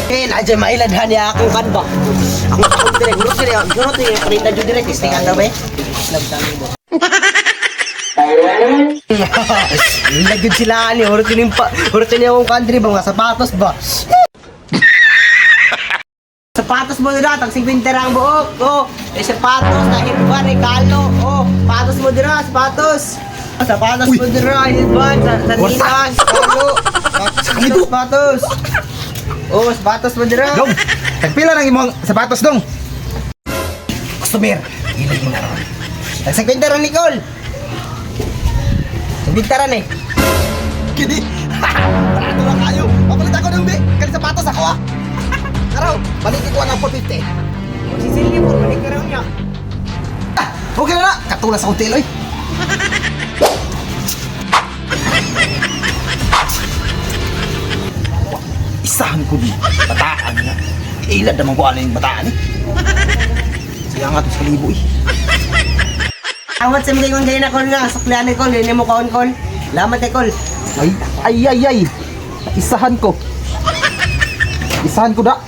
Nadya mailadhan niya akong kanba. Ako direct, guro sila, guro to yung parinda dyan direct, istikan daw eh. Lagyan sila ni, hurutin niya akong country ba, mga sapatos ba? Sapatos mo dira, tag 50 ang buok. Oh, sapatos na hinban ni Carlo. Oh, sapatos mo dira, sapatos. Sapatos mo dira, hinban sa Ninas, Carlo. Sapatos. Oh, sapatos mo dira. Dong, tagpila ng imong sapatos dong. Customer, ilagin na ron. Tag 50 ron, Nicole. 50 ron eh. Kini. Barato lang kayo. Papalit ako ng kani sapatos ako ah. Araw, balik ko ng 450. Sisilyo po, balik ka ron niya. Okay na na, katulas sa hotel oy. Isahan ko di, bataan nga. Ilad naman ko ano yung bataan eh. Siya nga ito sa libo eh. Awat sa mga ganyan na call nga, suklihan ni call, hindi mo kaon-call. Lamat ni call. Ay. Isahan ko. Isahan ko da.